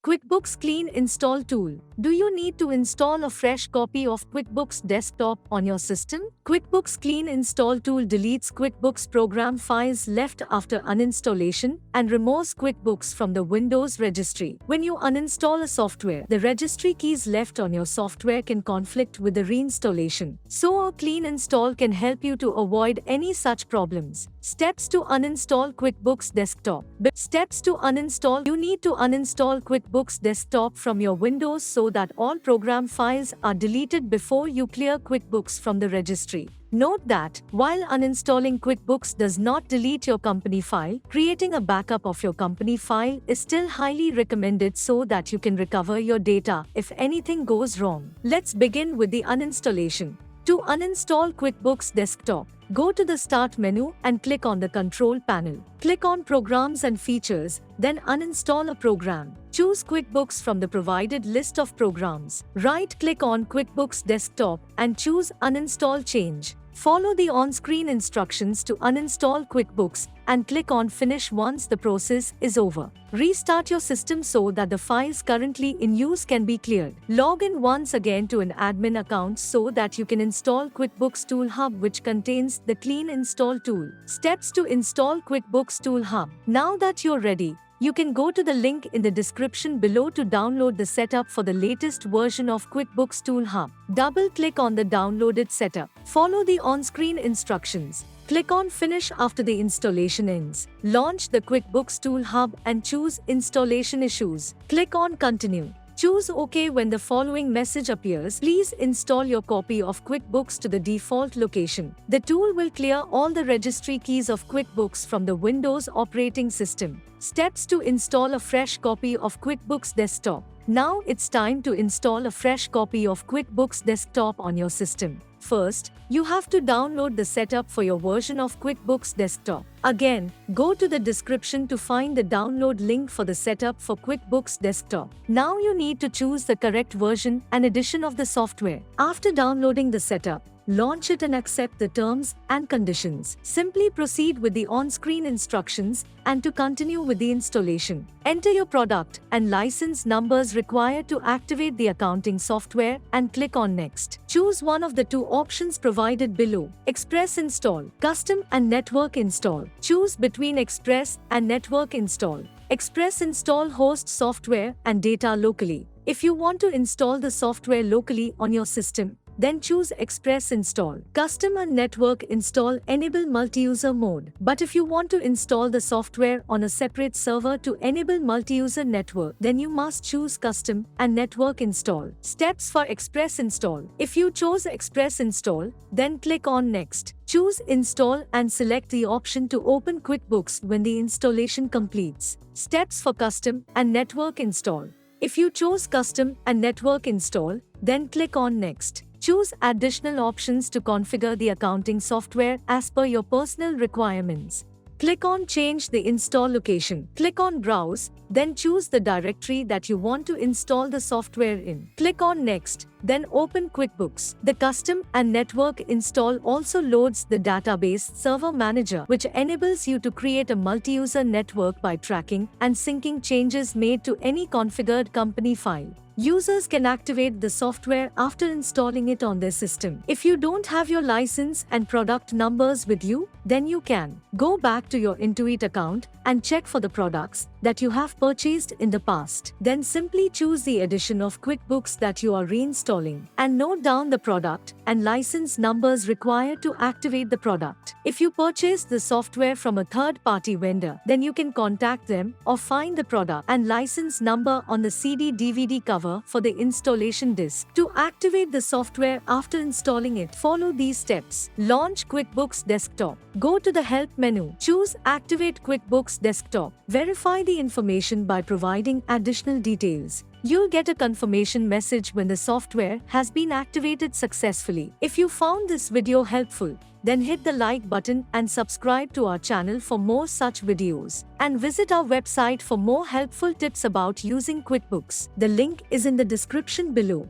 QuickBooks Clean Install Tool. Do you need to install a fresh copy of QuickBooks Desktop on your system? QuickBooks Clean Install Tool deletes QuickBooks program files left after uninstallation and removes QuickBooks from the Windows registry. When you uninstall a software, the registry keys left on your software can conflict with the reinstallation. So a clean install can help you to avoid any such problems. Steps to uninstall QuickBooks Desktop. Steps to uninstall. You need to uninstall QuickBooks Desktop from your Windows so that all program files are deleted before you clear QuickBooks from the registry. Note that, while uninstalling QuickBooks does not delete your company file, creating a backup of your company file is still highly recommended so that you can recover your data if anything goes wrong. Let's begin with the uninstallation. To uninstall QuickBooks Desktop, go to the Start menu and click on the Control panel. Click on Programs and Features, then uninstall a program. Choose QuickBooks from the provided list of programs. Right-click on QuickBooks Desktop and choose Uninstall Change. Follow the on-screen instructions to uninstall QuickBooks and click on Finish once the process is over. Restart your system so that the files currently in use can be cleared. Log in once again to an admin account so that you can install QuickBooks Tool Hub, which contains the Clean Install tool. Steps to install QuickBooks Tool Hub. Now that you're ready, you can go to the link in the description below to download the setup for the latest version of QuickBooks Tool Hub. Double-click on the downloaded setup. Follow the on-screen instructions. Click on Finish after the installation ends. Launch the QuickBooks Tool Hub and choose Installation Issues. Click on Continue. Choose OK when the following message appears. Please install your copy of QuickBooks to the default location. The tool will clear all the registry keys of QuickBooks from the Windows operating system. Steps to install a fresh copy of QuickBooks Desktop. Now it's time to install a fresh copy of QuickBooks Desktop on your system. First, you have to download the setup for your version of QuickBooks Desktop. Again, go to the description to find the download link for the setup for QuickBooks Desktop. Now you need to choose the correct version and edition of the software. After downloading the setup, launch it and accept the terms and conditions. Simply proceed with the on-screen instructions and to continue with the installation. Enter your product and license numbers required to activate the accounting software and click on Next. Choose one of the two options provided below: Express Install, Custom and Network Install. Choose between Express and Network Install. Express Install hosts software and data locally. If you want to install the software locally on your system, then choose Express Install. Custom and Network Install enable multi-user mode. But if you want to install the software on a separate server to enable multi-user network, then you must choose Custom and Network Install. Steps for Express Install. If you chose Express Install, then click on Next. Choose Install and select the option to open QuickBooks when the installation completes. Steps for Custom and Network Install. If you chose Custom and Network Install, then click on Next. Choose additional options to configure the accounting software as per your personal requirements. Click on Change the install location. Click on Browse, then choose the directory that you want to install the software in. Click on Next, then open QuickBooks. The Custom and Network Install also loads the Database Server Manager, which enables you to create a multi-user network by tracking and syncing changes made to any configured company file. Users can activate the software after installing it on their system. If you don't have your license and product numbers with you, then you can go back to your Intuit account and check for the products that you have purchased in the past. Then simply choose the edition of QuickBooks that you are reinstalling and note down the product and license numbers required to activate the product. If you purchase the software from a third-party vendor, then you can contact them or find the product and license number on the CD/DVD cover for the installation disk. To activate the software after installing it, follow these steps. Launch QuickBooks Desktop. Go to the Help menu. Choose Activate QuickBooks Desktop. Verify the information by providing additional details. You'll get a confirmation message when the software has been activated successfully. If you found this video helpful, then hit the like button and subscribe to our channel for more such videos. And visit our website for more helpful tips about using QuickBooks. The link is in the description below.